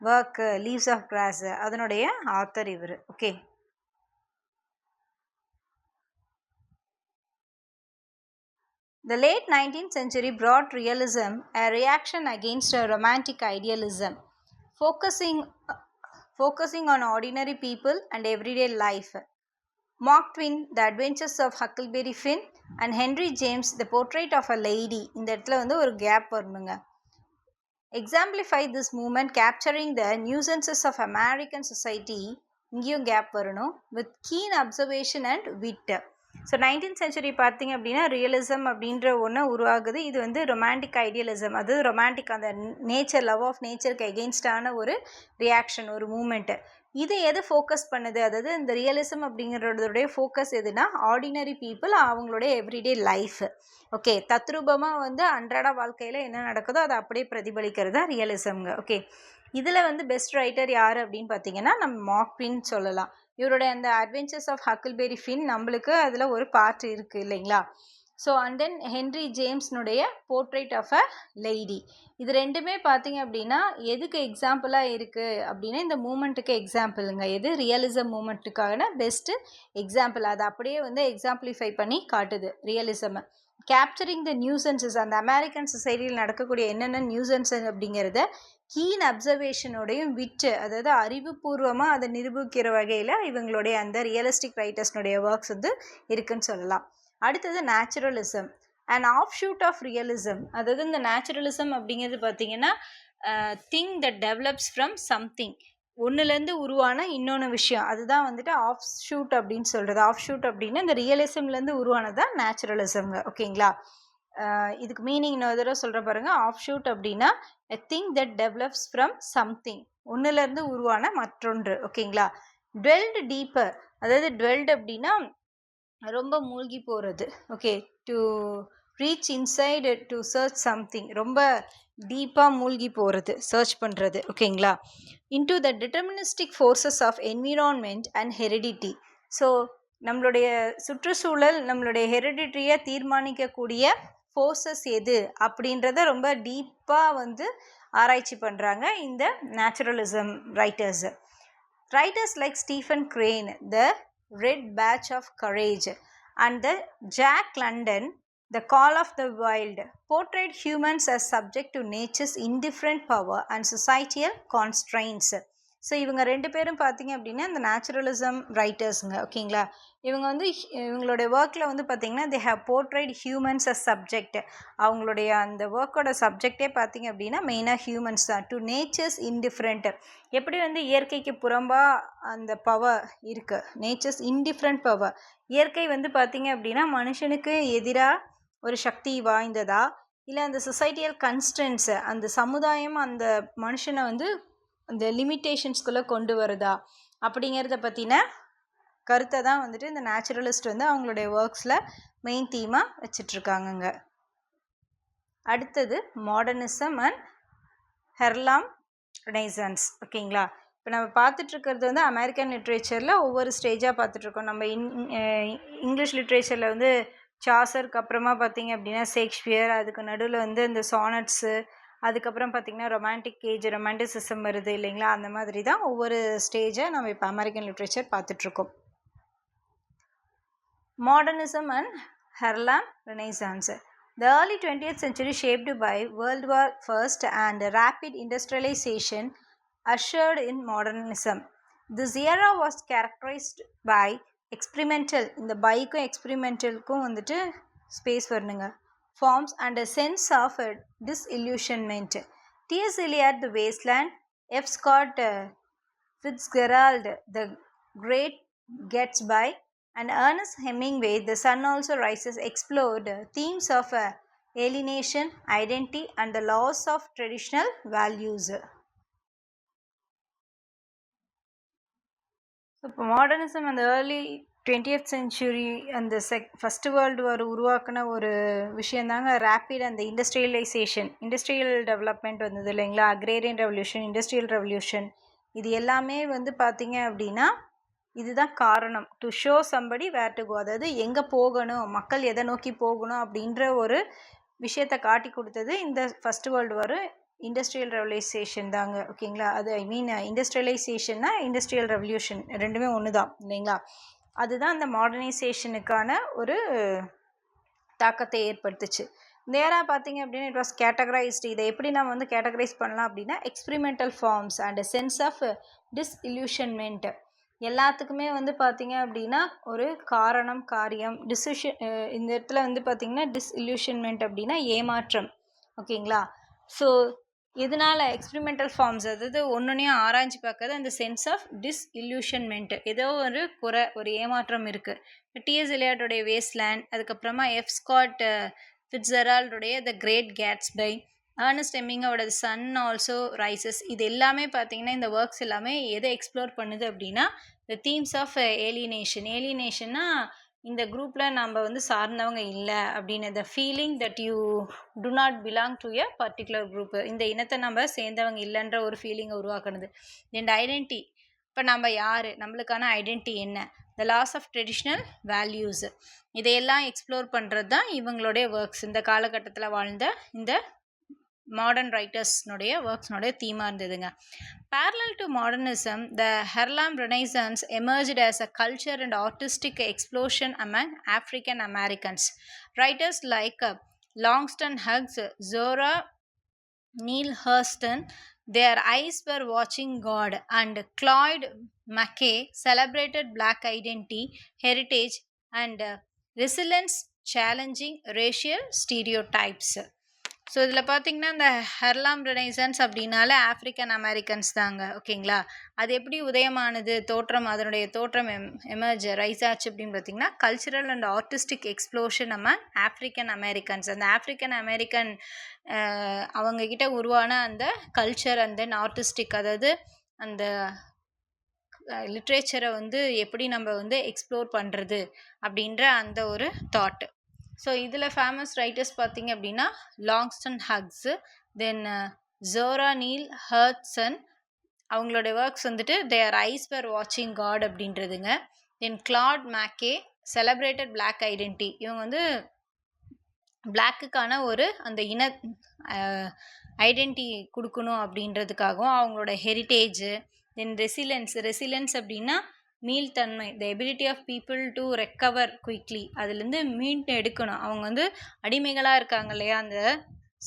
ஒர்க் லீவ்ஸ் ஆஃப் கிராஸ், அதனுடைய ஆத்தர் இவர். Okay, The late 19th century brought realism, a reaction against a romantic idealism, focusing on ordinary people and everyday life. Mark Twain, The Adventures of Huckleberry Finn, and Henry James, The Portrait of a Lady. இந்த இடத்துல வந்து ஒரு gap வரணுங்க. Exemplify this movement capturing the nuisances of American society. இங்கேயும் gap வரணும். With keen observation and wit. So 19th century பார்த்தீங்க அப்படின்னா realism அப்படின்ற ஒன்று உருவாகுது. இது வந்து ரொமான்டிக் ஐடியலிசம், அது ரொமான்டிக் அந்த நேச்சர், லவ் ஆஃப் நேச்சருக்கு எகெயின்ஸ்டான ஒரு ரியாக்ஷன், ஒரு மூமெண்ட்டு. இது எது ஃபோக்கஸ் பண்ணுது, அதாவது இந்த ரியலிசம் அப்படிங்கிறதோடைய ஃபோக்கஸ் எதுனா ஆர்டினரி பீப்புள், அவங்களுடைய எவ்ரிடே லைஃப். ஓகே, தத்ரூபமாக வந்து அன்றாட வாழ்க்கையில் என்ன நடக்குதோ அதை அப்படியே பிரதிபலிக்கிறது தான் ரியலிசம்ங்க. ஓகே, இதில் வந்து பெஸ்ட் ரைட்டர் யார் அப்படின்னு பார்த்தீங்கன்னா நம்ம மார்க் ட்வைன் சொல்லலாம். இவருடைய அந்த அட்வென்ச்சர்ஸ் ஆஃப் ஹக்கிள்பெரி ஃபின் நம்மளுக்கு அதில் ஒரு பார்ட் இருக்குது இல்லைங்களா. ஸோ அண்ட் தென் ஹென்ரி ஜேம்ஸ்னுடைய போர்ட்ரேட் ஆஃப் அ லேடி. இது ரெண்டுமே பார்த்தீங்க அப்படின்னா எதுக்கு எக்ஸாம்பிளாக இருக்குது அப்படின்னா இந்த மூமெண்ட்டுக்கு எக்ஸாம்பிளுங்க. எது ரியலிசம் மூமெண்ட்டுக்கான பெஸ்ட்டு எக்ஸாம்பிள், அதை அப்படியே வந்து எக்ஸாம்பிளிஃபை பண்ணி காட்டுது ரியலிசம். கேப்சரிங் த நியூசன்சஸ், அந்த அமெரிக்கன் சொசைட்டியில் நடக்கக்கூடிய என்னென்ன நியூசன்சஸ் அப்படிங்கிறத கீன் அப்சர்வேஷனோடையும் விட்டு, அதாவது அறிவுபூர்வமாக அதை நிரூபிக்கிற வகையில் இவங்களுடைய அந்த ரியலிஸ்டிக் ரைட்டர்ஸ்னுடைய ஒர்க்ஸ் வந்து இருக்குன்னு சொல்லலாம். அடுத்தது naturalism, and offshoot of realism. அதாவது இந்த நேச்சுரலிசம் அப்படிங்கிறது பார்த்தீங்கன்னா thing that develops from something, ஒன்றுலேருந்து உருவான இன்னொன்று விஷயம், அதுதான் வந்துட்டு ஆஃப் ஷூட் அப்படின்னு சொல்கிறது. ஆஃப் ஷூட் அப்படின்னா இந்த ரியலிசம்லேருந்து உருவானது தான் நேச்சுரலிசம்ங்க. ஓகேங்களா, இதுக்கு மீனிங் இன்னொரு தடவை சொல்கிற பாருங்க. ஆஃப் ஷூட் அப்படின்னா a thing that develops from something, ஒன்றுலேருந்து உருவான மற்றொன்று. ஓகேங்களா. dwelled deeper, அதாவது dwelled அப்படின்னா ரொம்ப மூழ்கி போகிறது. Okay, to reach inside to search something, ரொம்ப டீப்பாக மூழ்கி போகிறது, சர்ச் பண்ணுறது. ஓகேங்களா. Into the deterministic forces of environment and heredity. So நம்மளுடைய சுற்றுச்சூழல், நம்மளுடைய ஹெரிடிட்டியை தீர்மானிக்கக்கூடிய ஃபோர்ஸஸ் எது அப்படின்றத ரொம்ப டீப்பாக வந்து ஆராய்ச்சி பண்ணுறாங்க இந்த naturalism writers. Writers like Stephen Crane, the red badge of courage, and the Jack London, The Call of the Wild, portrayed humans as subject to nature's indifferent power and societal constraints. So இவங்க ரெண்டு பேரும் பார்த்தீங்க அப்படின்னா இந்த naturalism ரைட்டர்ஸுங்க. ஓகேங்களா, இவங்க வந்து இவங்களுடைய ஒர்க்கில் வந்து பார்த்திங்கன்னா they have portrayed humans as subject. அவங்களுடைய அந்த ஒர்க்கோட சப்ஜெக்டே பார்த்திங்க அப்படின்னா மெயினாக ஹியூமன்ஸ் தான். டு நேச்சர்ஸ் இன்டிஃப்ரெண்ட், எப்படி வந்து இயற்கைக்கு புறம்பாக அந்த பவர் இருக்குது, நேச்சர்ஸ் இன்டிஃப்ரெண்ட் பவர். இயற்கை வந்து பார்த்திங்க அப்படின்னா மனுஷனுக்கு எதிராக ஒரு சக்தி வாய்ந்ததா, இல்லை அந்த சொசைட்டியல் கன்ஸ்டன்ஸு, அந்த சமுதாயம் அந்த மனுஷனை வந்து அந்த லிமிட்டேஷன்ஸ்குள்ளே கொண்டு வருதா அப்படிங்கிறத பற்றின கருத்தை தான் வந்துட்டு இந்த நேச்சுரலிஸ்ட் வந்து அவங்களுடைய ஒர்க்ஸில் மெயின் தீமாக வச்சிட்ருக்காங்கங்க. அடுத்தது மாடர்னிசம் அண்ட் ஹெர்லாம் ரெனைசன்ஸ். ஓகேங்களா, இப்போ நம்ம பார்த்துட்ருக்கிறது வந்து அமெரிக்கன் லிட்ரேச்சரில் ஒவ்வொரு ஸ்டேஜாக பார்த்துட்ருக்கோம். நம்ம இங்கிலீஷ் லிட்ரேச்சரில் வந்து சாசருக்கு அப்புறமா பார்த்திங்க அப்படின்னா ஷேக்ஸ்பியர், அதுக்கு நடுவில் வந்து இந்த சானட்ஸு, அதுக்கப்புறம் பார்த்திங்கன்னா ரொமான்டிசிசம் வருது இல்லைங்களா. அந்த மாதிரி தான் ஒவ்வொரு ஸ்டேஜை நம்ம இப்போ அமெரிக்கன் லிட்ரேச்சர் பார்த்துட்ருக்கோம். Modernism and Harlem renaissance. The early 20th century, shaped by World War I and rapid industrialization, ushered in modernism. This era was characterized by experimental, இந்த பைக்கும் எக்ஸ்பிரிமெண்டலுக்கும் வந்துட்டு ஸ்பேஸ் வரணுங்க, forms and a sense of disillusionment. T.S. Eliot, The Wasteland, F. Scott Fitzgerald, The Great Gatsby, and Ernest Hemingway, The Sun Also Rises, explored themes of alienation, identity, and the loss of traditional values. So, modernism and the early 20th century அந்த first world war உருவாக்கின ஒரு விஷயந்தாங்க rapid அந்த industrial development வந்தது இல்லைங்களா. Agrarian revolution, industrial revolution, இது எல்லாமே வந்து பார்த்திங்க அப்படின்னா இதுதான் காரணம். To show somebody where to go, அதாவது எங்கே போகணும், மக்கள் எதை நோக்கி போகணும் அப்படின்ற ஒரு விஷயத்தை காட்டி கொடுத்தது இந்த first world war industrial revolution தாங்க. ஓகேங்களா, அது இண்டஸ்ட்ரியலைசேஷன்னா இண்டஸ்ட்ரியல் ரெவல்யூஷன் ரெண்டுமே ஒன்று தான் இல்லைங்களா. அதுதான் அந்த மாடர்னைசேஷனுக்கான ஒரு தாக்கத்தை ஏற்படுத்துச்சு. இந்த ஏரா பார்த்தீங்க அப்படின்னா இட் வாஸ் கேட்டகரைஸ்டு. இதை எப்படி நம்ம வந்து கேட்டகரைஸ் பண்ணலாம் அப்படின்னா experimental forms and sense of disillusionment. எல்லாத்துக்குமே வந்து பார்த்தீங்க அப்படின்னா ஒரு காரணம் காரியம் இந்த இடத்துல வந்து பார்த்தீங்கன்னா டிஸ்இல்யூஷன்மெண்ட் அப்படின்னா ஏமாற்றம். ஓகேங்களா? ஸோ இதனால எக்ஸ்பிரிமெண்டல் ஃபார்ம்ஸ் அதாவது ஒன்னொன்னையும் ஆராய்ச்சி பார்க்காத அந்த சென்ஸ் ஆஃப் டிஸ்இல்யூஷன்மெண்ட், ஏதோ ஒரு குறை ஒரு ஏமாற்றம் இருக்குது. டிஎஸ் எலியட்டோடைய வேஸ்ட்லேண்ட், அதுக்கப்புறமா எஃப் ஸ்காட் ஃபிட்ஸெரால்டுடைய த கிரேட் கேட்ஸ்பை, ஏர்னஸ்ட் ஹெமிங்கோட சன் ஆல்சோ ரைசஸ். இது எல்லாமே பார்த்தீங்கன்னா இந்த ஒர்க்ஸ் எல்லாமே எதை எக்ஸ்ப்ளோர் பண்ணுது அப்படின்னா த தீம்ஸ் ஆஃப் ஏலியனேஷன். ஏலியனேஷன்னா இந்த குரூப்பில் நம்ம வந்து சார்ந்தவங்க இல்லை அப்படின்னு, the feeling that you to not belong to a particular group, இந்த இனத்தை நம்ம சேர்ந்தவங்க இல்லைன்ற ஒரு ஃபீலிங்கை உருவாக்குனது. தென் ஐடென்டி, இப்போ நம்ம யார், நம்மளுக்கான ஐடென்டி என்ன, த லாஸ் ஆஃப் ட்ரெடிஷ்னல் வேல்யூஸ், இதையெல்லாம் எக்ஸ்ப்ளோர் பண்ணுறது தான் இவங்களுடைய ஒர்க்ஸ். இந்த காலகட்டத்தில் வாழ்ந்த இந்த மாடர்ன் ரைட்டர்ஸ்னுடைய ஒர்க்ஸ்னுடைய தீமாக இருந்ததுங்க. Parallel to modernism, the Harlem Renaissance emerged as a culture and artistic explosion among African Americans. Writers like Langston Hughes, Zora Neale Hurston, their eyes were watching God, and Claude McKay celebrated Black identity, heritage, and resilience, challenging racial stereotypes. So இதில் பார்த்தீங்கன்னா இந்த ஹெர்லாம் renaissance அப்படின்னால African Americans தாங்க. ஓகேங்களா? அது எப்படி உதயமானது, தோற்றம், அதனுடைய தோற்றம் எமர்ஜ் ரைஸ் ஆச்சு அப்படின்னு பார்த்தீங்கன்னா கல்ச்சுரல் அண்ட் ஆர்டிஸ்டிக் எக்ஸ்ப்ளோஷன் நம்ம ஆஃப்ரிக்கன் அமெரிக்கன்ஸ், அந்த ஆஃப்ரிக்கன் அமெரிக்கன் அவங்கக்கிட்ட உருவான அந்த கல்ச்சர் அண்ட் தென் ஆர்டிஸ்டிக், அதாவது அந்த லிட்ரேச்சரை வந்து எப்படி நம்ம வந்து எக்ஸ்ப்ளோர் பண்ணுறது அப்படின்ற அந்த ஒரு தாட்டு. ஸோ இதில் ஃபேமஸ் ரைட்டர்ஸ் பார்த்தீங்க அப்படின்னா லாங்ஸ்டன் ஹக்ஸு, தென் ஜோரா நீல் ஹர்ட்சன், அவங்களோட ஒர்க்ஸ் வந்துட்டு தேர் ஐஸ் வேர் வாட்சிங் காட் அப்படின்றதுங்க. தென் கிளாட் மேக்கே செலப்ரேட்டட் பிளாக் ஐடென்டி, இவங்க வந்து பிளாக்குக்கான ஒரு அந்த இன ஐடென்டி கொடுக்கணும் அப்படின்றதுக்காகவும் அவங்களோட ஹெரிட்டேஜு. தென் ரெசிலன்ஸ் அப்படின்னா மீள்தன்மை, the ability of people to recover quickly, அதுலேருந்து மீண்டு எடுக்கணும். அவங்க வந்து அடிமைகளாக இருக்காங்க இல்லையா, அந்த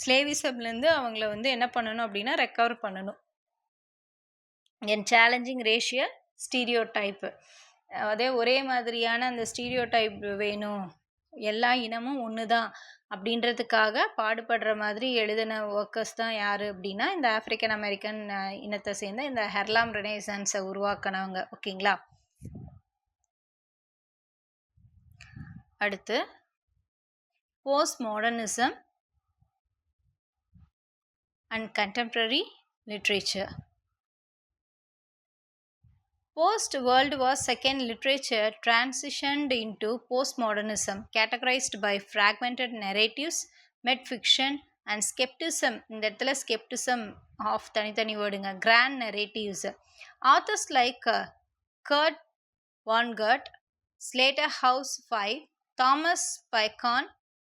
ஸ்லேவிசம்லேருந்து அவங்கள வந்து என்ன பண்ணணும் அப்படின்னா ரெக்கவர் பண்ணணும். என் சேலஞ்சிங் ரேஷியல் ஸ்டீரியோ டைப்பு, அதே ஒரே மாதிரியான அந்த ஸ்டீரியோ டைப் வேணும், எல்லா இனமும் ஒன்று தான் அப்படின்றதுக்காக பாடுபடுற மாதிரி எழுதின ஒர்க்கர்ஸ் தான் யார் அப்படின்னா இந்த ஆஃப்ரிக்கன் அமெரிக்கன் இனத்தை சேர்ந்த இந்த ஹெர்லாம் ரெனேசன்ஸை உருவாக்கினவங்க. ஓகேங்களா? அடுத்து post modernism and contemporary literature. Post-World War II literature transitioned into postmodernism, categorized by fragmented narratives, mid-fiction, and skepticism. இந்த இடத்துல skepticism of தனித்தனி வேர்டுங்க, grand narratives. Authors like Kurt Vonnegut, Slaughterhouse-Five, Thomas Pynchon,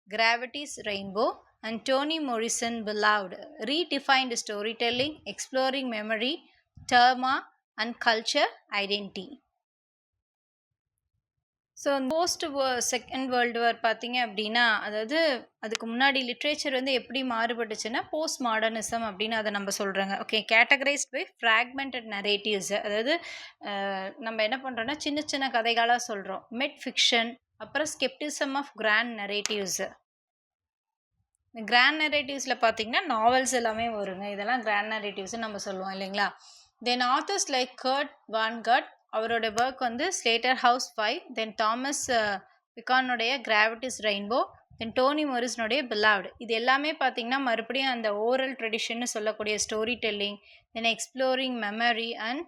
Gravity's Rainbow, and Toni Morrison Beloved redefined storytelling, exploring memory, trauma, and culture identity. So second world war பார்த்தீங்க அப்படின்னா, அதாவது அதுக்கு முன்னாடி literature வந்து எப்படி மாறுபட்டுச்சுன்னா போஸ்ட் மாடர்னிசம் அப்படின்னு அதை நம்ம சொல்கிறோங்க. Okay, categorized by fragmented narratives, அதாவது நம்ம என்ன பண்ணுறோன்னா சின்ன சின்ன கதைகளாக சொல்கிறோம். மெட் ஃபிக்ஷன், அப்புறம் scepticism of grand narratives. Grand நரேட்டிவ்ஸில் பார்த்தீங்கன்னா நாவல்ஸ் எல்லாமே வருங்க, இதெல்லாம் கிராண்ட் நரேட்டிவ்ஸ்ன்னு நம்ம சொல்லுவோம் இல்லைங்களா? Then authors like Kurt Vonnegut, அவரோட ஒர்க் வந்து ஸ்லேட்டர்ஹவுஸ்-5, தென் தாமஸ் பிகானுடைய கிராவிட்டிஸ் ரெயின்போ, தென் டோனி மோரிசனுடைய பிலாவ்டு. இது எல்லாமே பார்த்தீங்கன்னா மறுபடியும் அந்த ஓரல் ட்ரெடிஷன்னு சொல்லக்கூடிய story telling, then exploring memory and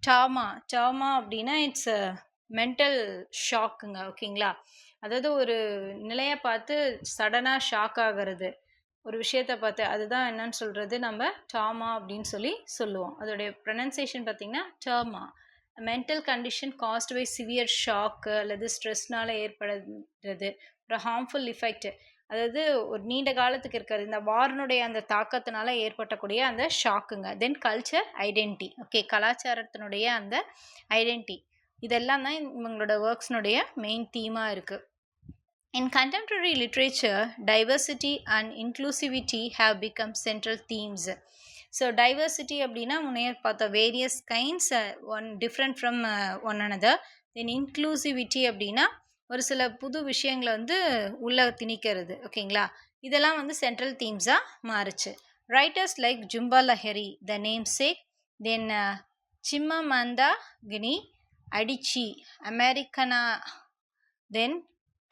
trauma அப்படின்னா இட்ஸ் மென்டல் ஷாக்குங்க. ஓகேங்களா? அதாவது ஒரு நிலையை பார்த்து சடனாக ஷாக் ஆகிறது, ஒரு விஷயத்தை பார்த்து, அதுதான் என்னன்னு சொல்கிறது நம்ம டாமா அப்படின்னு சொல்லுவோம். அதோடைய ப்ரொனன்சியேஷன் பார்த்திங்கன்னா trauma. Mental condition caused by severe shock அல்லது ஸ்ட்ரெஸ்னால் ஏற்படுறது, ஒரு ஹார்ம்ஃபுல் இஃபெக்ட், அதாவது ஒரு நீண்ட காலத்துக்கு இருக்காது, இந்த வார்னுடைய அந்த தாக்கத்தினால ஏற்பட்டக்கூடிய அந்த ஷாக்குங்க. தென் கல்ச்சர் ஐடென்டி, ஓகே, கலாச்சாரத்தினுடைய அந்த ஐடென்டி, இதெல்லாம் தான் இவங்களோட ஒர்க்ஸ்னுடைய மெயின் தீமாக இருக்குது. In contemporary literature, diversity and inclusivity have become central themes. So, diversity அப்படின்னா முன்னைய பார்த்த various kinds one different from one another. Then inclusivity அப்படின்னா ஒரு சில புது விஷயங்களை வந்து உள்ள திணிக்கிறது. ஓகேங்களா, இதெல்லாம் வந்து சென்ட்ரல் தீம்ஸாக மாறுச்சு. Writers like Jhumpa Lahiri, the Namesake, then Chimamanda கினி Adichie, Americanah, then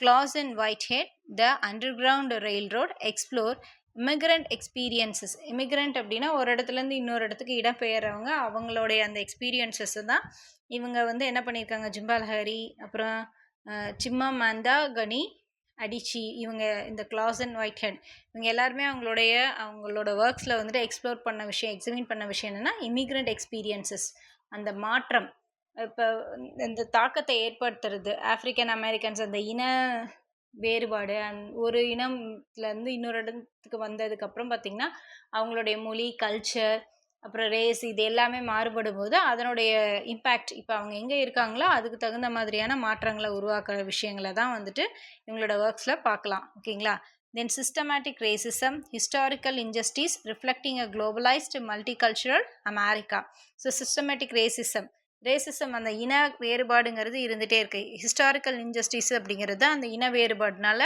Claus and Whitehead, The Underground Railroad explore immigrant experiences. immigrant அப்படின்னா ஒரு இடத்துலேருந்து இன்னொரு இடத்துக்கு இடம்பெயர்றவங்க, அவங்களுடைய அந்த எக்ஸ்பீரியன்சஸ் தான் இவங்க வந்து என்ன பண்ணியிருக்காங்க, ஜிம்பா லஹரி, அப்புறம் சிம்மமந்தா கனி அடிச்சி, இவங்க இந்த கிளாஸ் அண்ட் ஒயிட் ஹெட், இவங்க எல்லாருமே அவங்களோட ஒர்க்ஸில் வந்துட்டு எக்ஸ்ப்ளோர் பண்ண விஷயம், எக்ஸிபிட் பண்ண விஷயம் என்னென்னா இமிக்ரெண்ட் எக்ஸ்பீரியன்சஸ், அந்த மாற்றம், இப்போ இந்த தாக்கத்தை ஏற்படுத்துறது. ஆஃப்ரிக்கன் அமெரிக்கன்ஸ் அந்த இன வேறுபாடு, ஒரு இனம்லேருந்து இன்னொரு இடத்துக்கு வந்ததுக்கப்புறம் பார்த்திங்கன்னா அவங்களுடைய மொழி, கல்ச்சர், அப்புறம் ரேஸ், இது எல்லாமே மாறுபடும் போது அதனுடைய இம்பேக்ட், இப்போ அவங்க எங்கே இருக்காங்களோ அதுக்கு தகுந்த மாதிரியான மாற்றங்களை உருவாக்குற விஷயங்களை தான் வந்துட்டு இவங்களோட ஒர்க்ஸில் பார்க்கலாம். ஓகேங்களா. Then systematic racism, historical injustice reflecting a globalized multicultural America. So systematic racism அந்த இன வேறுபாடுங்கிறது இருந்துகிட்டே இருக்குது. ஹிஸ்டாரிக்கல் இன்ஜஸ்டிஸ் அப்படிங்கிறது அந்த இன வேறுபாடுனால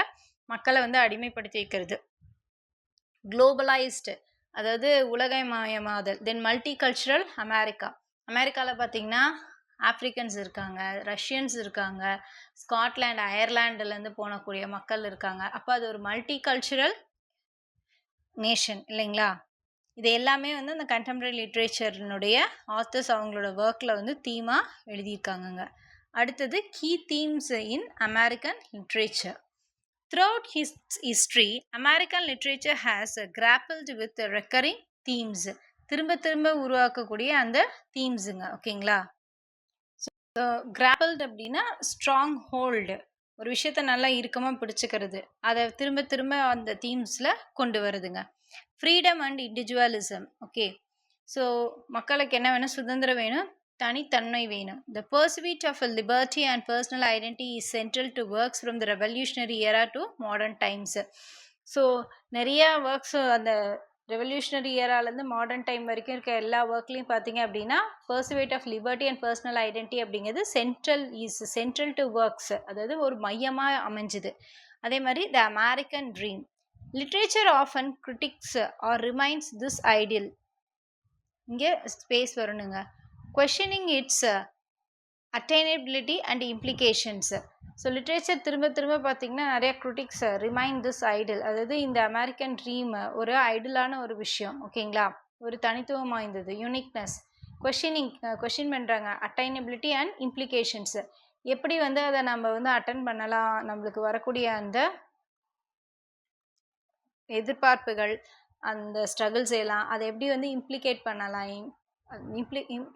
மக்களை வந்து அடிமைப்படுத்தி வைக்கிறது. குளோபலைஸ்டு அதாவது உலகமயமாதல். தென் மல்டிகல்ச்சுரல் அமெரிக்காவில் பார்த்திங்கன்னா ஆப்ரிக்கன்ஸ் இருக்காங்க, ரஷ்யன்ஸ் இருக்காங்க, ஸ்காட்லாண்ட், அயர்லாண்டுலேருந்து போனக்கூடிய மக்கள் இருக்காங்க. அப்போ அது ஒரு மல்டிகல்ச்சுரல் நேஷன் இல்லைங்களா. இது எல்லாமே வந்து அந்த கண்டெம்பரரி லிட்ரேச்சர்னுடைய ஆத்தர்ஸ் அவங்களோட ஒர்க்கில் வந்து தீமாக எழுதியிருக்காங்கங்க. அடுத்தது key themes in American literature. Throughout history, American literature has grappled with recurring themes. திரும்ப திரும்ப உருவாக்கக்கூடிய அந்த தீம்ஸுங்க. ஓகேங்களா. ஸோ கிராப்பிள்டு அப்படின்னா ஸ்ட்ராங் ஹோல்டு, ஒரு விஷயத்த நல்லா இறுக்கமாக பிடிச்சிக்கிறது, அதை திரும்ப திரும்ப அந்த தீம்ஸில் கொண்டு வருதுங்க. Freedom and individualism. Okay, so மக்களுக்கு என்ன வேணும், சுதந்திரம் வேணும், தனித்தன்மை வேணும். The pursuit of liberty and personal identity is central to works from the revolutionary era to modern times. So நிறையா ஒர்க்ஸ் அந்த ரெவல்யூஷனரி ஏராலேருந்து மாடர்ன் டைம் வரைக்கும் இருக்க எல்லா ஒர்க்லையும் பார்த்தீங்க அப்படின்னா pursuit of liberty and personal identity அப்படிங்கிறது சென்ட்ரல் டு ஒர்க்ஸ், அதாவது ஒரு மையமாக அமைஞ்சுது. அதே மாதிரி the American dream. Literature often critics are reminds this ideal. இங்கே ஸ்பேஸ் வரணுங்க. Questioning its attainability and implications. So literature திரும்ப திரும்ப பார்த்திங்கன்னா நிறைய கிரிட்டிக்ஸ் ரிமைண்ட் திஸ் ஐடில், அதாவது இந்த அமெரிக்கன் ட்ரீம் ஒரு ஐடியலான ஒரு விஷயம். ஓகேங்களா, ஒரு தனித்துவம் வாய்ந்தது, யூனிக்னஸ். கொஷின் பண்ணுறாங்க. அட்டைனபிலிட்டி அண்ட் இம்ப்ளிகேஷன்ஸ், எப்படி வந்து அதை நம்ம வந்து அட்டன் பண்ணலாம், நம்மளுக்கு வரக்கூடிய அந்த எதிர்பார்ப்புகள், அந்த ஸ்ட்ரகிள்ஸ் எல்லாம் அதை எப்படி வந்து இம்ப்ளிகேட் பண்ணலாம்,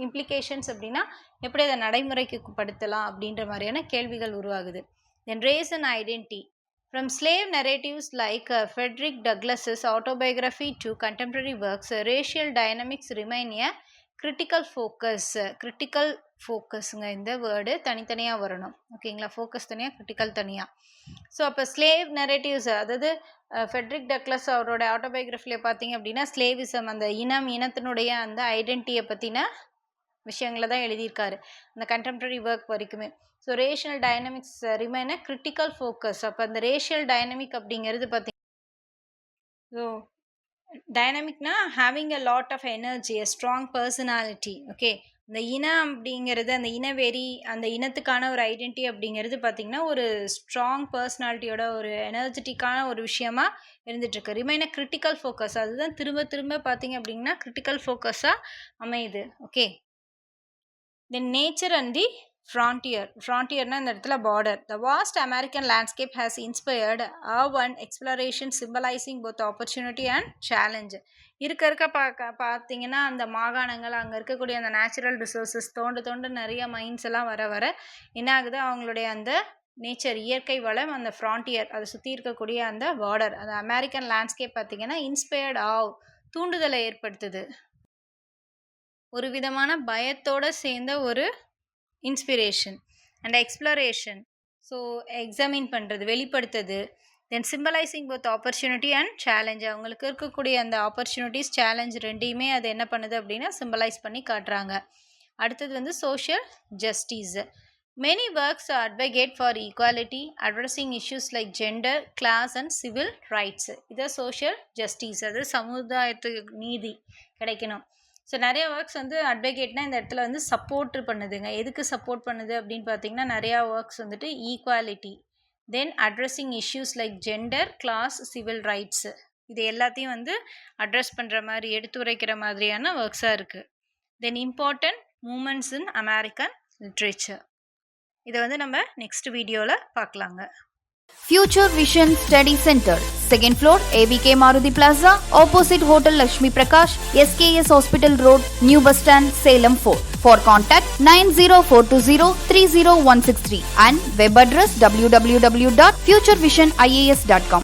இம்ப்ளிகேஷன்ஸ் அப்படின்னா எப்படி அதை நடைமுறைக்கு படுத்தலாம் அப்படின்ற மாதிரியான கேள்விகள் உருவாகுது. Then race and identity. From slave narratives like Frederick Douglass's autobiography to contemporary works, racial dynamics remain a critical ஃபோக்கஸுங்க. இந்த வேர்டு தனித்தனியாக வரணும். ஓகேங்களா, ஃபோக்கஸ் தனியாக, கிரிட்டிக்கல் தனியாக. ஸோ அப்போ ஸ்லேவ் நரேட்டிவ்ஸ், அதாவது ஃபெட்ரிக் டக்ளஸ் அவரோட ஆட்டோபயோகிராஃபியில் பார்த்தீங்க அப்படின்னா ஸ்லேவிசம், அந்த இனத்தினுடைய அந்த ஐடென்டிட்டியை பற்றின விஷயங்களை தான் எழுதியிருக்காரு அந்த கண்டெம்பரரி ஒர்க் வரைக்குமே. So racial dynamics remain a critical focus. அப்போ அந்த ரேஷியல் டைனமிக் அப்படிங்கிறது பார்த்தீங்கன்னா, ஸோ டைனமிக்னா having a lot of energy, a strong personality. Okay, இந்த இனம் அப்படிங்கிறது, அந்த இனவெறி, அந்த இனத்துக்கான ஒரு ஐடென்டிட்டி அப்படிங்கிறது பார்த்திங்கன்னா ஒரு ஸ்ட்ராங் பர்சனாலிட்டியோட ஒரு எனர்ஜெட்டிக்கான ஒரு விஷயமா இருந்துகிட்ருக்கு. ரிமைன் அ கிரிட்டிக்கல் ஃபோக்கஸ், அதுதான் திரும்ப திரும்ப பார்த்திங்க அப்படின்னா கிரிட்டிக்கல் ஃபோக்கஸாக அமையுது. Okay, then nature and the ஃப்ரான்டியர்னா இந்த இடத்துல border. The vast American landscape has inspired urban exploration symbolizing both opportunity and challenge. இருக்க பார்த்தீங்கன்னா அந்த மாகாணங்கள், அங்கே இருக்கக்கூடிய அந்த நேச்சுரல் ரிசோர்ஸஸ் தோண்ட நிறைய மைன்ஸ் எல்லாம் வர என்ன ஆகுது, அவங்களுடைய அந்த நேச்சர், இயற்கை வளம், அந்த ஃப்ரான்டியர், அதை சுற்றி இருக்கக்கூடிய அந்த பார்டர், அந்த அமெரிக்கன் லேண்ட்ஸ்கேப் பார்த்தீங்கன்னா இன்ஸ்பயர்ட் தூண்டுதலை ஏற்படுத்துது. ஒரு விதமான பயத்தோடு சேர்ந்த ஒரு inspiration and exploration. So examine பண்ணுறது, வெளிப்படுத்துது. Then symbolizing both opportunity and challenge. அவங்களுக்கு இருக்கக்கூடிய அந்த ஆப்பர்ச்சுனிட்டிஸ், சேலஞ்ச் ரெண்டையுமே அது என்ன பண்ணுது அப்படின்னா சிம்பலைஸ் பண்ணி காட்டுறாங்க. அடுத்தது வந்து social justice. Many works advocate for equality, addressing issues like gender, class and civil rights. இது சோஷியல் ஜஸ்டிஸ், அது சமுதாயத்துக்கு நீதி கிடைக்கணும். ஸோ நிறைய ஒர்க்ஸ் வந்து அட்வொகேட்னா இந்த இடத்துல வந்து சப்போர்ட் பண்ணுதுங்க. எதுக்கு சப்போர்ட் பண்ணுது அப்படின்னு பார்த்தீங்கன்னா, நிறையா ஒர்க்ஸ் வந்துட்டு equality, then addressing issues like gender, class, civil rights, இது எல்லாத்தையும் வந்து அட்ரஸ் பண்ணுற மாதிரி, எடுத்துரைக்கிற மாதிரியான ஒர்க்ஸாக இருக்குது. தென் இம்பார்ட்டன்ட் மூமெண்ட்ஸ் இன் அமெரிக்கன் லிட்ரேச்சர், இதை வந்து நம்ம நெக்ஸ்ட் வீடியோவில் பார்க்கலாங்க. Future Vision Study Center, 2nd floor, ABK Maruti Plaza, opposite Hotel Lakshmi Prakash, SKS Hospital Road, New Bus Stand, Salem 4. For contact 90420 30163 and web address www.futurevision.ias.com.